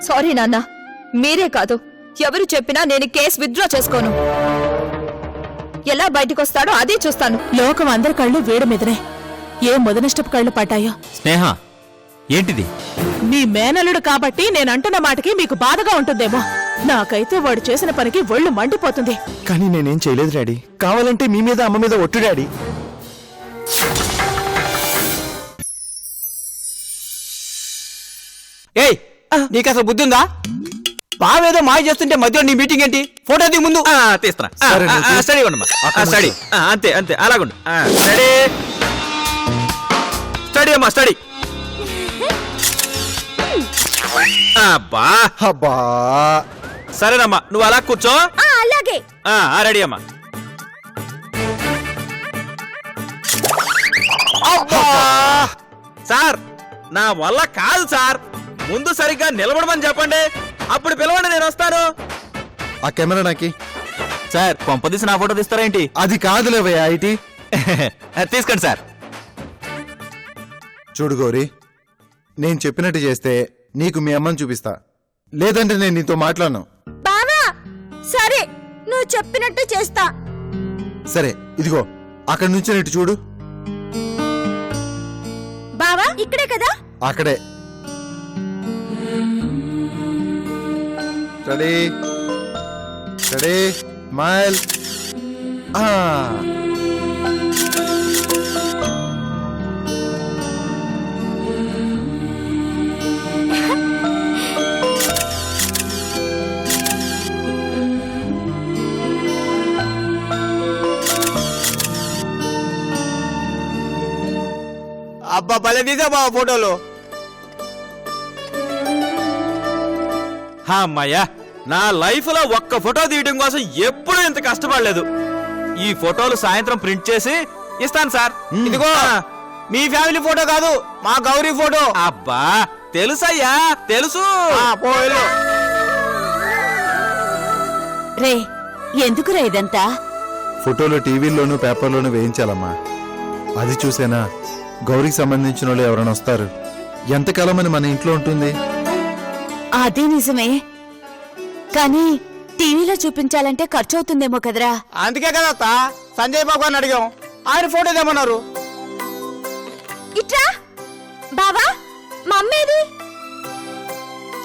Sorry నాన్న, మీరే కాదు ఎవరు చెప్పినా నేను కేసు విత్డ్రా చేసుకోను. ఎలా బయటకొస్తాడో అదే చూస్తాను. లోకం అందరి కళ్ళు వేడి మీదనే. ఏ మొదనష్టపు కళ్ళు పడ్డాయో. స్నేహ, ఏంటిది? మీ మేనల్లుడు కాబట్టి నేనంటున్న మాటకి మీకు బాధగా ఉంటుందేమో. నాకైతే వాడు చేసిన పనికి ఒళ్ళు మండిపోతుంది. కానీ నేనేం చేయలేదు డాడీ. కావాలంటే మీ మీద అమ్మ మీద ఒట్టు డాడీ. ఏయ్, నీకు అసలు బుద్ధి ఉందా? బావేదో మాయ చేస్తుంటే మధ్యలో నీ మీటింగ్ ఏంటి? ఫోటో దిగు ముందు. తీస్తున్నా. స్టడీ ఉండమ్మా. స్టడీ అంతే అంతే, అలాగుండు. స్టడీ స్టడీ అమ్మా, స్టడీ. అబ్బా అబ్బా, సరేనమ్మా, నువ్వు అలా కూర్చో. అలాగే. రెడీ అమ్మా. సార్, నా వల్ల కాదు సార్. ముందు సరిగ్గా నిలబడమని చెప్పండి, అప్పుడు పిలవండి, నేను వస్తాను. ఆ కెమెరా నాకి. సార్, కొంపదీసి నా ఫోటో తీస్తారా ఏంటి? అది కాదులేవయ్యా ఐటీ. తీసుకోండి సార్. చూడు గౌరీ, నేను చెప్పినట్టు చేస్తే నీకు మీ అమ్మని చూపిస్తా, లేదంటే నేను నీతో మాట్లాడను. బావా సరే, నువ్వు చెప్పినట్టు చేస్తా. సరే, ఇదిగో అక్కడి నుంచి ఇటు చూడు. బావా ఇక్కడే కదా? అక్కడే. Ready ready smile. అబ్బా, భలే తీసా బాబా ఫోటోలు. అమ్మాయ్యా, నా లైఫ్ లో ఒక్క ఫోటో తీయడం కోసం ఎప్పుడూ ఇంత కష్టపడలేదు. ఈ ఫోటోలు సాయంత్రం ప్రింట్ చేసి ఇస్తాను సార్. ఇదిగో మీ ఫ్యామిలీ ఫోటో కాదు, మా గౌరీ ఫోటో. అబ్బా తెలుసయ్యా, తెలుసు. రే, ఎందుకురా ఇదంతా? ఫోటోలు టీవీల్లోనూ పేపర్లోనూ వేయించాలమ్మా. అది చూసేనా గౌరీకి సంబంధించిన వాళ్ళు ఎవరైనా వస్తారు. ఎంతకాలమని మన ఇంట్లో ఉంటుంది? అదే నిజమే, కానీ టీవీలో చూపించాలంటే ఖర్చు అవుతుందేమో కదరా. అందుకే కదా సంజయ్ బాబు అని అడిగాం, ఆయన ఫోటో ఏమన్నారు. ఇట్రా బావా, మా అమ్మేది?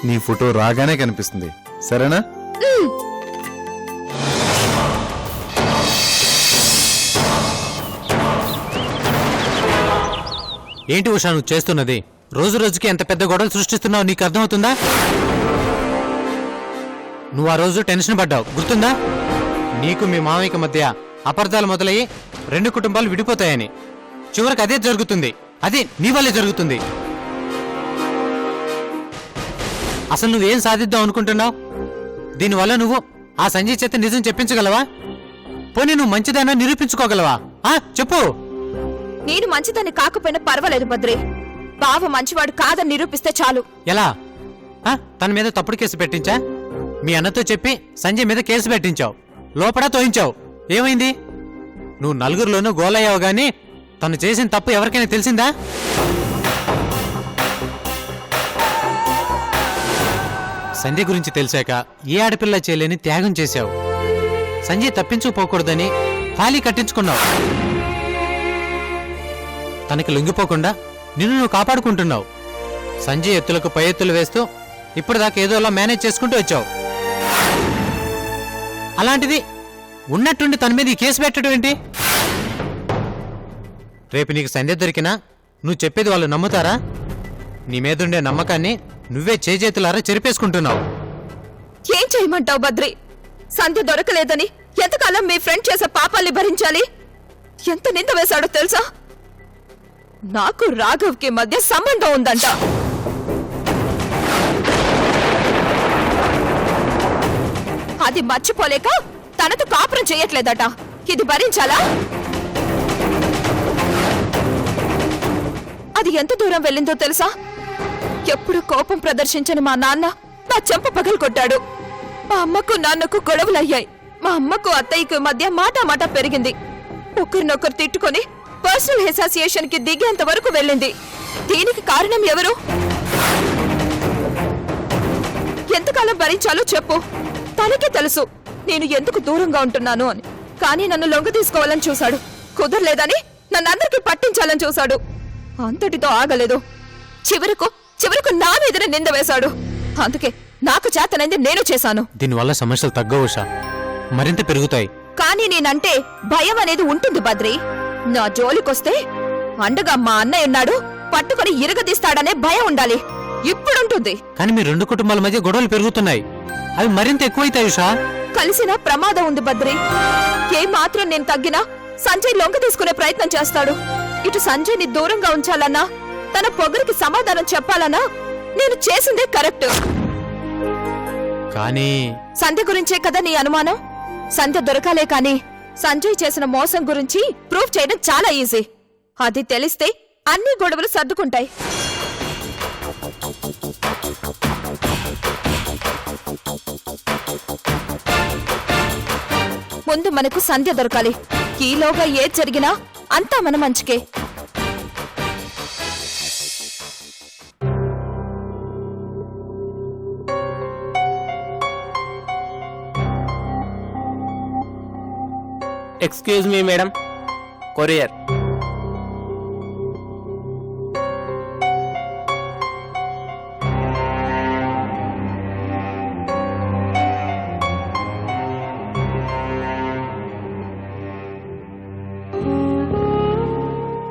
నీ ఫోటో రాగానే కనిపిస్తుంది, సరేనా? ఏంటి ఉషా నువ్వు చేస్తున్నది? రోజు రోజుకి ఎంత పెద్ద గొడవలు సృష్టిస్తున్నావు నీకు అర్థమవుతుందా? నువ్వు ఆ రోజు టెన్షన్ పడ్డావు, గుర్తుందా? నీకు మీ మామయ్యకి మధ్య అపార్థాలు మొదలయ్యి 2 కుటుంబాలు విడిపోతాయని. చివరికి అదే జరుగుతుంది. అది నీ వల్లే జరుగుతుంది. అసలు నువ్వేం సాధిద్దాం అనుకుంటున్నావు? దీనివల్ల నువ్వు ఆ సంజయ్ చేత నిజం చెప్పించగలవా? పోనీ నువ్వు మంచిదైనా నిరూపించుకోగలవా? చెప్పు. నేను మంచిదాన్ని కాకపోయినా పర్వాలేదు బద్రి. బావ మంచివాడు కాదని నిరూపిస్తే చాలు. ఎలా? తన మీద తప్పుడు కేసు పెట్టించా? మీ అన్నతో చెప్పి సంజయ్ మీద కేసు పెట్టించావు, లోపల తోయించావు. ఏమైంది? నువ్వు నలుగురిలోనూ గోలయ్యావు గాని తను చేసిన తప్పు ఎవరికైనా తెలిసిందా? సంజయ్ గురించి తెలిసాక ఏ ఆడపిల్ల చేయలేని త్యాగం చేశావు. సంజయ్ తప్పించుకోకూడదని తాళి కట్టించుకున్నావు. తనకి లొంగిపోకుండా నిన్ను నువ్వు కాపాడుకుంటున్నావు. సంజయ్ ఎత్తులకు పై ఎత్తులు వేస్తూ ఇప్పటిదాకా ఏదోలా మేనేజ్ చేసుకుంటూ వచ్చావు. అలాంటిది ఉన్నట్టుండి తన మీద ఈ కేసు పెట్టడం ఏంటి? రేపు నీకు సంజయ్ దొరికినా నువ్వు చెప్పేది వాళ్ళు నమ్ముతారా? నీ మీదుండే నమ్మకాన్ని నువ్వే చేతులారా చెరిపేసుకుంటున్నావు. ఏం చేయమంటావు బద్రి? సంధ్య దొరకలేదని ఎంతకాలం మీ ఫ్రెండ్ చేసే పాపాల్ని భరించాలి? ఎంత నింద వేశాడో తెలుసా? నాకు రాఘవ్కి మధ్య సంబంధం ఉందంట. అది మర్చిపోలేక తనతో కాపురం చేయట్లేదట. ఇది భరించాలా? అది ఎంత దూరం వెళ్ళిందో తెలుసా? ఎప్పుడు కోపం ప్రదర్శించని మా నాన్న నా చెంప పగలగొట్టాడు. మా అమ్మకు నాన్నకు గొడవలయ్యాయి. మా అమ్మకు అత్తయ్యకు మధ్య మాట పెరిగింది. ఒకరినొకరు తిట్టుకొని పర్సనల్ అసోసియేషన్ కి దిగేంత వరకు వెళ్ళింది. దీనికి కారణం ఎవరు? ఎంతకాలం భరించాలో చెప్పు. తనకే తెలుసు నేను ఎందుకు దూరంగా ఉంటున్నాను అని. కానీ నన్ను లొంగ తీసుకోవాలని చూశాడు. కుదరలేదని నన్నందరికీ పట్టించాలని చూశాడు. అంతటితో ఆగలేదు. చివరకు నా మీదనే నింద వేశాడు. అందుకే నాకు చేతనైంది నేను చేశాను. దీనివల్ల సమస్యలు తగ్గవు ఉషా, మరింత పెరుగుతాయి. కానీ నేనంటే భయం అనేది ఉంటుంది బద్రి. నా జోలికొస్తే అండగా మా అన్నయ్య ఉన్నాడు, పట్టుకొని ఇరగదీస్తాడనే భయం ఉండాలి. ఇప్పుడుంటుంది. కానీ మీ రెండు కుటుంబాల మధ్య గొడవలు పెరుగుతున్నాయి. అవి మరింత ఎక్కువైతాయి ఉషా. కలిసిన ప్రమాదం ఉంది బద్రి. ఏ మాత్రం నేను తగ్గినా సంజయ్ లొంగ తీసుకునే ప్రయత్నం చేస్తాడు. ఇటు సంజయ్ ని దూరంగా ఉంచాలన్నా, తన పొగరికి సమాధానం చెప్పాలన్నా నేను చేసిందే కరెక్ట్. కానీ సంధ్య గురించే కదా నీ అనుమానం? సంధ్య దొరకాలే కాని సంజయ్ చేసిన మోసం గురించి ప్రూఫ్ చేయడం చాలా ఈజీ. అది తెలిస్తే అన్ని గొడవలు సర్దుకుంటాయి. ముందు మనకు సంధ్య దొరకాలి. ఈలోగా ఏది జరిగినా అంతా మన మంచికే. Excuse me madam, courier.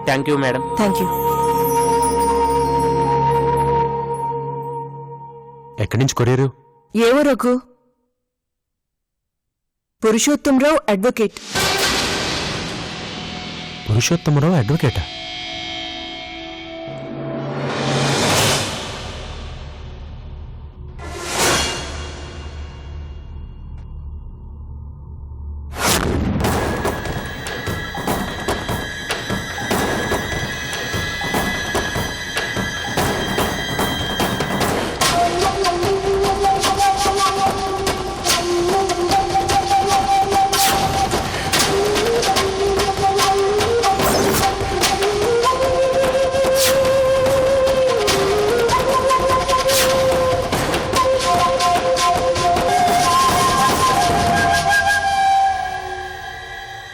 Thank you madam. Thank you. ఎక్కడి నుంచి కొరియరు? ఏవో రఘు, పురుషోత్తంరావు అడ్వకేట్. పురుషోత్తమరావు అడ్వకేటా?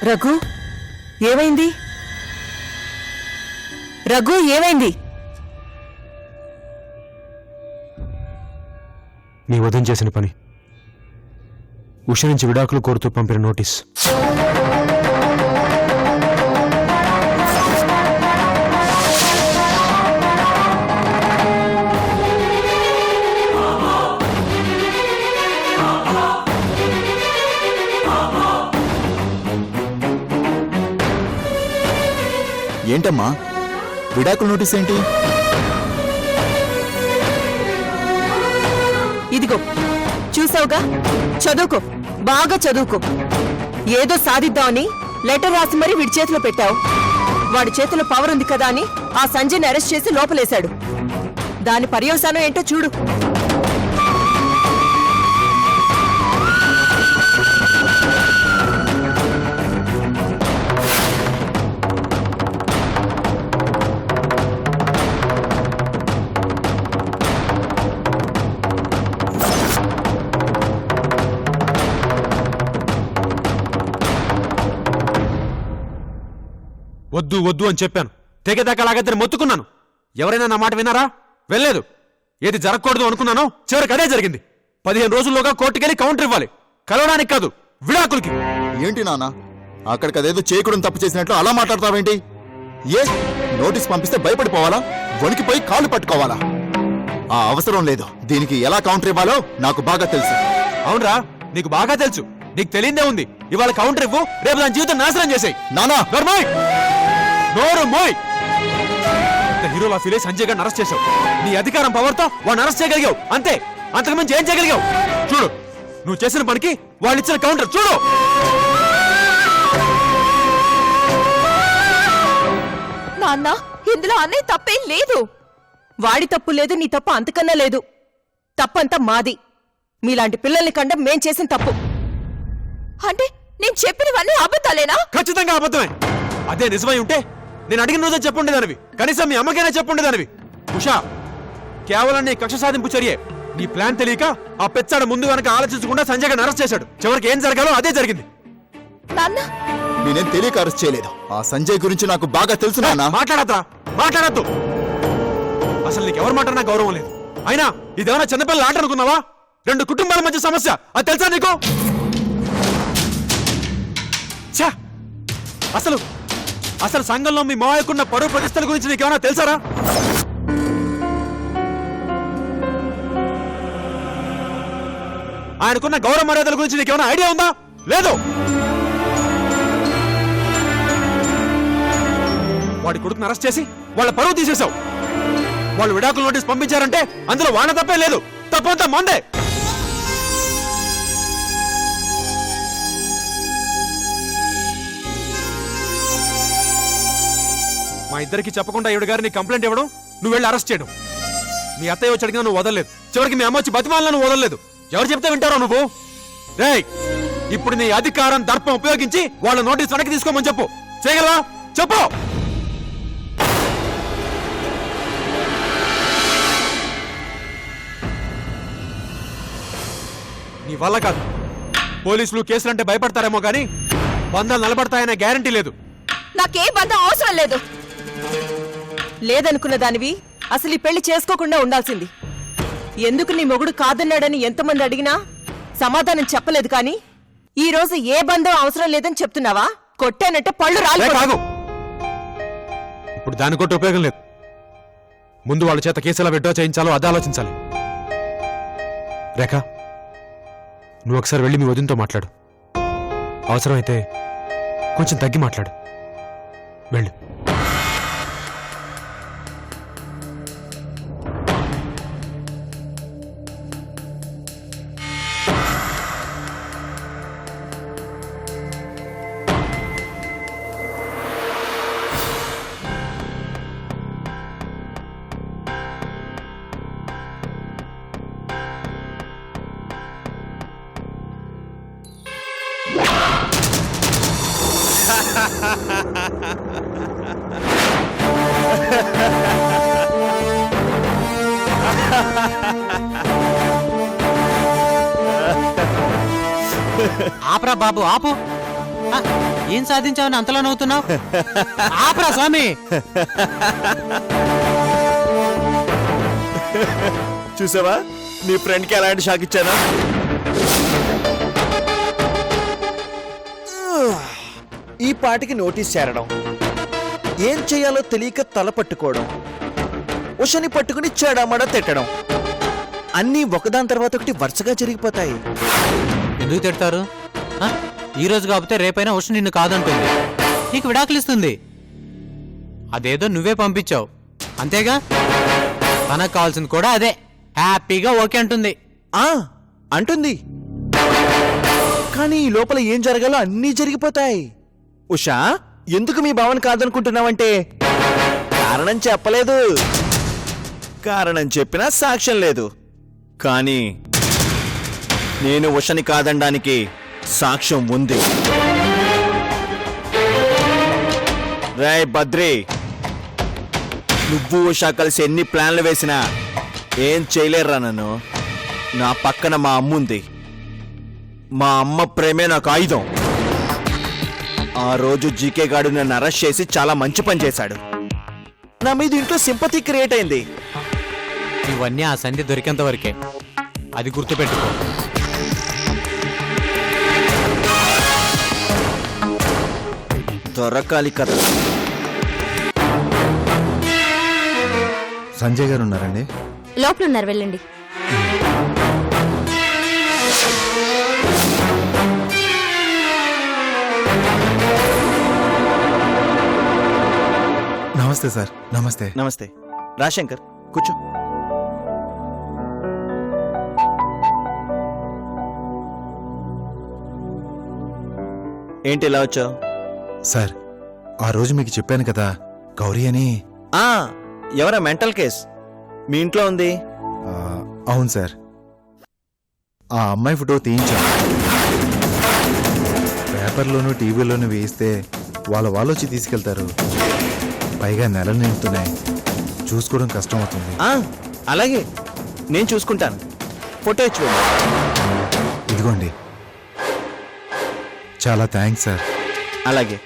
రఘు, ఏమైంది? రఘు, ఏమైంది? నీ వదిన చేసిన పని. ఉష నుంచి విడాకులు కోరుతూ పంపిన నోటీస్. ఏంటమ్మా విడాకుల నోటీస్ ఏంటి? ఇదిగో చూసావుగా, చదువుకో, బాగా చదువుకో. ఏదో సాధిద్దామని లెటర్ రాసి మరీ వీడి చేతిలో పెట్టావు. వాడి చేతిలో పవర్ ఉంది కదా అని ఆ సంజయ్ని అరెస్ట్ చేసి లోపలేశాడు. దాని పర్యవసానం ఏంటో చూడు. వద్దు వద్దు అని చెప్పాను. తెగేదాకా లాగైతే మొత్తుకున్నాను. ఎవరైనా నా మాట విన్నారా? వెళ్ళలేదు. ఏది జరగకూడదు అనుకున్నానో చివరికి అదే జరిగింది. 15 రోజుల్లోగా కోర్టుకెళ్ళి కౌంటర్ ఇవ్వాలి. కలవడానికి కాదు, విడాకులకి. ఏంటి నాన్న అక్కడికి అదేదో చేయకూడదు తప్పు చేసినట్లు అలా మాట్లాడతావేంటి? ఏ నోటీస్ పంపిస్తే భయపడిపోవాలా? వణికిపోయి కాళ్ళు పట్టుకోవాలా? ఆ అవసరం లేదు. దీనికి ఎలా కౌంటర్ ఇవ్వాలో నాకు బాగా తెలుసు. అవునరా, నీకు బాగా తెలుసు. నీకు తెలియదే ఉంది. ఇవాళ కౌంటర్ ఇవ్వు, రేపు దాని జీవితం నాశనం చేసేయి. నానా నోరు మోయ్. హీరోలా ఫీల్ అయి సంజయ్ గారిని అరెస్ట్ చేశావు. నీ అధికారం పవర్తో వాడిని అరెస్ట్ చేయగలిగావు. అంతే, అంతకుమించి ఏం చేయగలిగావు? చూడు, నువ్వు చేసిన పనికి వాళ్ళు ఇచ్చిన కౌంటర్ చూడు. నాన్న, ఇందులో అన్నయ్య తప్పేం లేదు. వాడి తప్పు లేదు, నీ తప్పు అంతకన్నా లేదు. తప్పంతా మాది. మీలాంటి పిల్లల్ని కండం మేం చేసిన తప్పు. అంటే నేను చెప్పినవన్నీ అబద్ధాలేనా? ఖచ్చితంగా అబద్ధమే. అదే నిజమై ఉంటే నేను అడిగిన రోజే చెప్పుండేదానివి. కనీసం మీ అమ్మకైనా చెప్పుండేదానివి. ఉషా, కేవలం నీ కక్ష సాధింపు చర్యే నీ ప్లాన్ తెలియక ఆ పెచ్చాడు ముందు వెనక ఆలోచించకుండా సంజయ్ గారిని అరెస్ట్ చేశాడు. చివరికి ఏం జరగాలో అదే జరిగింది. నాన్న నేనేం తెలియక అరెస్ట్ చేయలేదు. ఆ సంజయ్ గురించి నాకు బాగా తెలుసు నాన్న. మాట్లాడద్దు. అసలు నీకు ఎవరు మాట నాకు గౌరవం లేదు. అయినా ఇదేమైనా చిన్నపిల్లల ఆట అనుకున్నావా? 2 కుటుంబాల మధ్య సమస్య, అది తెలుసా నీకు? ఛా! అసలు సంఘంలో మీ మావయ్యకున్న పరువు ప్రతిష్టల గురించి నీకేమైనా తెలుసారా? ఆయనకున్న గౌరవ మర్యాదల గురించి నీకేమైనా ఐడియా ఉందా? లేదు. వాడి కొడుకుని అరెస్ట్ చేసి వాళ్ళ పరువు తీసేశావు. వాళ్ళు విడాకుల నోటీస్ పంపించారంటే అందులో వాన తప్పే లేదు, తప్పంతా మందే. మా ఇద్దరికి చెప్పకుండా ఈవిడ గారిని కంప్లైంట్ ఇవ్వడం, నువ్వు వెళ్ళి అరెస్ట్ చేయడం. మీ అత్తయ్య వచ్చి అడిగినా నువ్వు వదలలేదు. చివరికి మీ అమ్మ వచ్చి బతిమాలను నువ్వు వదలలేదు. ఎవరు చెప్తే వింటారో నువ్వు? రేయ్, ఇప్పుడు నీ అధికారం దర్పం ఉపయోగించి వాళ్ళ నోటీస్ వెనక్కి తీసుకోమని చెప్పు. చేయగలవా? చెప్పు. నీ వల్ల కాదు. పోలీసులు కేసులంటే భయపడతారేమో కానీ బంధాలు నిలబడతాయనే గ్యారంటీ లేదు. నాకే బంధం అవసరం లేదు. లేదనుకున్న దానివి అసలు ఈ పెళ్లి చేసుకోకుండా ఉండాల్సింది. ఎందుకు నీ మొగుడు కాదన్నాడని ఎంతమంది అడిగినా సమాధానం చెప్పలేదు. కానీ ఈ రోజు ఏ బంధం అవసరం లేదని చెప్తున్నావా? కొట్టానంటే పళ్ళు రాలి. కాదు, ఇప్పుడు దాని కొట్టి ఉపయోగం లేదు. ముందు వాళ్ళ చేత కేసు ఎలా విడ్డా చేయించాలో అది ఆలోచించాలి. రేఖ, నువ్వు ఒకసారి వెళ్ళి మీ వదినతో మాట్లాడు. అవసరమైతే కొంచెం తగ్గి మాట్లాడు. వెళ్ళు. ఆపరా బాబు, ఆపు. ఏం సాధించావని అంతలో నవ్వుతున్నావు? ఆపరా స్వామి. చూసావా నీ ఫ్రెండ్ కి ఎలాంటి షాక్ ఇచ్చాను? ఈ పాటికి నోటీస్ చేరడం, ఏం చేయాలో తెలియక తల పట్టుకోవడం, ఉషని పట్టుకుని చెడమడ తిట్టడం, అన్నీ ఒకదాని తర్వాత ఒకటి వరుసగా జరిగిపోతాయి. ఎందుకు తిడతారు? ఈ రోజు కాకపోతే రేపైనా ఉష నిన్ను కాదంటుంది, నీకు విడాకులిస్తుంది. అదేదో నువ్వే పంపించావు అంతేగా. తనకు కావాల్సింది కూడా అదే. హ్యాపీగా ఓకే అంటుంది. అంటుంది, కానీ ఈ లోపల ఏం జరగాలో అన్నీ జరిగిపోతాయి. ఉషా, ఎందుకు మీ భావన కాదనుకుంటున్నావంటే కారణం చెప్పలేదు. కారణం చెప్పినా సాక్ష్యం లేదు. కానీ నేను ఉషని కాదనడానికి సాక్ష్యం ఉంది. రేయ్ బద్రి, నువ్వు ఉషా కలిసి ఎన్ని ప్లాన్లు వేసినా ఏం చేయలేరురా నన్ను. నా పక్కన మా అమ్ముంది. మా అమ్మ ప్రేమే నాకు ఆయుధం. ఆ రోజు జీకే గాడు నన్ను అరెస్ట్ చేసి చాలా మంచి పని చేశాడు. నా మీద ఇంట్లో సింపతి క్రియేట్ అయింది. ఇవన్నీ ఆ సంధి దొరికేంత వరకే, అది గుర్తుపెట్టుకో. దొరకాలి కదా. సంజయ్ గారు ఉన్నారండి? లోపల ఉన్నారు, వెళ్ళండి. నమస్తే సార్. నమస్తే. నమస్తే. రాశంకర్ కూర్చో. ఏంటి ఇలా వచ్చావు? సార్, ఆ రోజు మీకు చెప్పాను కదా, గౌరీ అని. ఎవరా మెంటల్ కేస్ మీ ఇంట్లో ఉంది? అవును సార్. ఆ అమ్మాయి ఫోటో తీయించాను. పేపర్లోనూ టీవీలోనూ వేయిస్తే వాళ్ళు వచ్చి తీసుకెళ్తారు. పైగా నెలలు నిండుతున్నాయి, చూసుకోవడం కష్టం అవుతుంది. అలాగే, నేను చూసుకుంటాను. ఫోటో ఇచ్చి వెళ్ళు. ఇదిగోండి. చాలా థ్యాంక్స్ సార్. అలాగే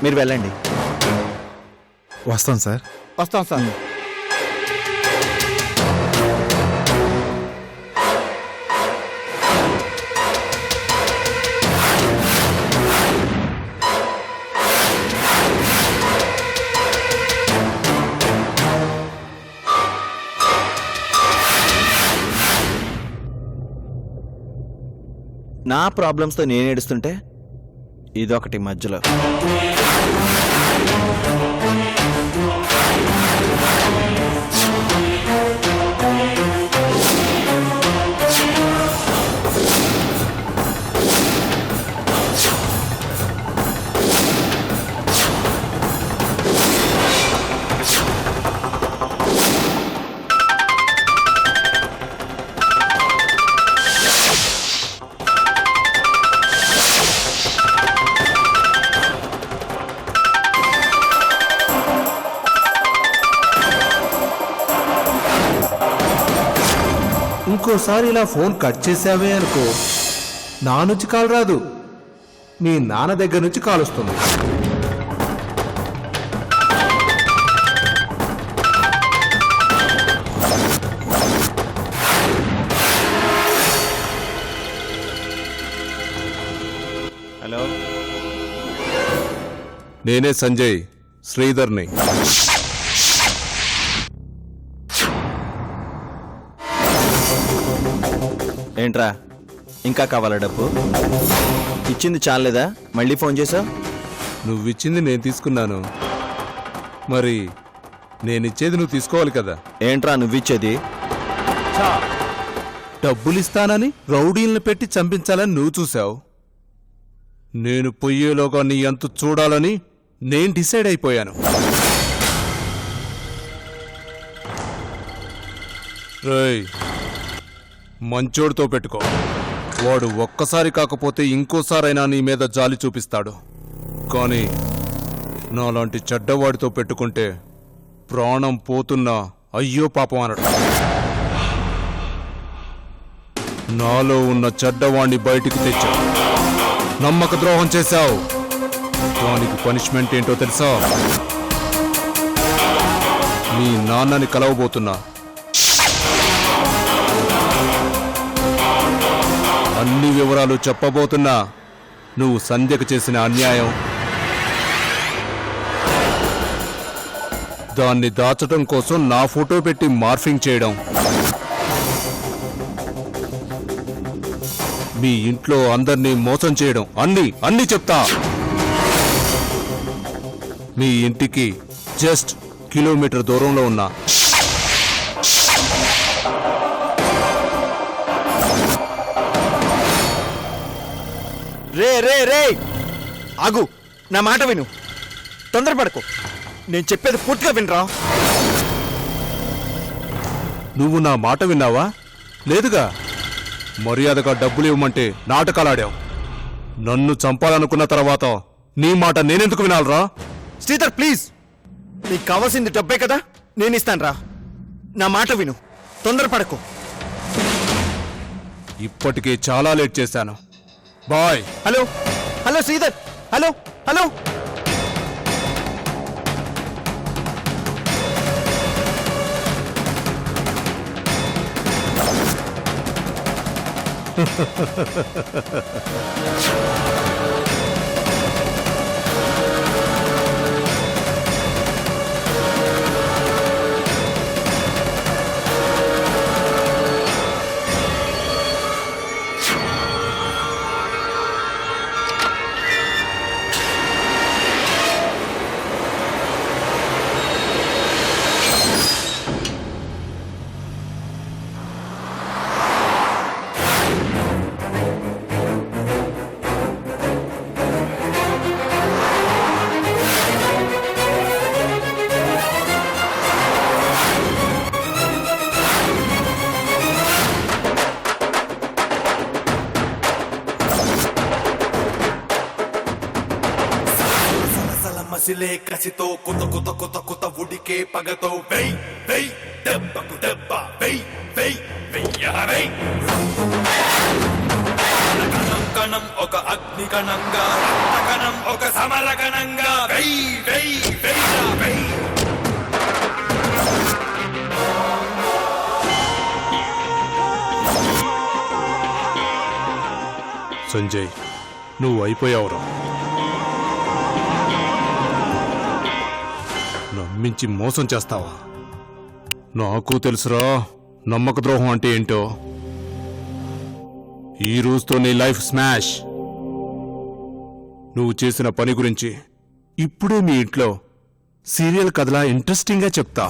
మీరు వెళ్ళండి. వస్తాం సార్. వస్తాం సార్. నా ప్రాబ్లమ్స్తో నేను ఏడుస్తుంటే ఇదొకటి మధ్యలో. ఇంకోసారి ఇలా ఫోన్ కట్ చేసావే అనుకో, నా నుంచి కాల్ రాదు, మీ నాన్న దగ్గర నుంచి కాల్ వస్తుంది. హలో, నేనే సంజయ్, శ్రీధర్ని. ఏంట్రా ఇంకా కావాలా డబ్బు? ఇచ్చింది చాలేదా? మళ్ళీ ఫోన్ చేసావు? నువ్విచ్చింది నేను తీసుకున్నాను, మరి నేనిచ్చేది నువ్వు తీసుకోవాలి కదా. ఏంట్రా నువ్విచ్చేది? డబ్బులిస్తానని రౌడీలను పెట్టి చంపించాలని నువ్వు చూసావు, నేను పొయ్యేలోగా నీ అంతు చూడాలని నేను డిసైడ్ అయిపోయాను. రేయ్, మంచోడితో పెట్టుకో, వాడు ఒక్కసారి కాకపోతే ఇంకోసారైనా నీ మీద జాలి చూపిస్తాడు. కానీ నాలాంటి చెడ్డవాడితో పెట్టుకుంటే ప్రాణం పోతున్నా అయ్యో పాపం అనడు. నాలో ఉన్న చెడ్డవాణ్ణి బయటికి తెచ్చావు, నమ్మక ద్రోహం చేశావు, దానికి పనిష్మెంట్ ఏంటో తెలుసా? మీ నాన్నని కలవబోతున్నా, అన్ని వివరాలు చెప్పబోతున్నా. నువ్వు సంధ్యకు చేసిన అన్యాయం, దాన్ని దాచటం కోసం నా ఫోటో పెట్టి మార్ఫింగ్ చేయడం, మీ ఇంట్లో అందరినీ మోసం చేయడం, అన్ని చెప్తా. మీ ఇంటికి జస్ట్ కిలోమీటర్ దూరంలో ఉన్నా. రే రే రే ఆగు, నా మాట విను, తొందరపడకు, నేను చెప్పేది పూర్తిగా వినరా. నువ్వు నా మాట విన్నావా? లేదుగా. మర్యాదగా డబ్బులు ఇవ్వమంటే నాటకాలాడావు. నన్ను చంపాలనుకున్న తర్వాత నీ మాట నేనెందుకు వినాలరా? శ్రీధర్ ప్లీజ్, నీకు కావాల్సింది డబ్బే కదా, నేను ఇస్తాను రా. నా మాట విను, తొందరపడకు. ఇప్పటికే చాలా లేట్ చేశాను. Bye. Hello hello Sridhar, hello hello. మసిలే కసితో కుత కుత కుత కుత ఉడికే పగతో వెయ్ వెయ్ దెబ్బకు దెబ్బ వెయ్ వెయ్ వెయ్యరై కణం కణం ఒక అగ్ని కణంగా రక్త కణం ఒక సమర కణంగా వెయ్ వెయ్ వెయ్య వెయ్ సంజయ్ నువ్వు అయిపోయావురా నమ్మించి మోసం చేస్తావా నాకు తెలుసురా నమ్మక ద్రోహం అంటే ఏంటో ఈ రోజుతో నీ లైఫ్ స్మాష్ నువ్వు చేసిన పని గురించి ఇప్పుడే మీ ఇంట్లో సీరియల్ కథలా ఇంట్రెస్టింగ్గా చెప్తా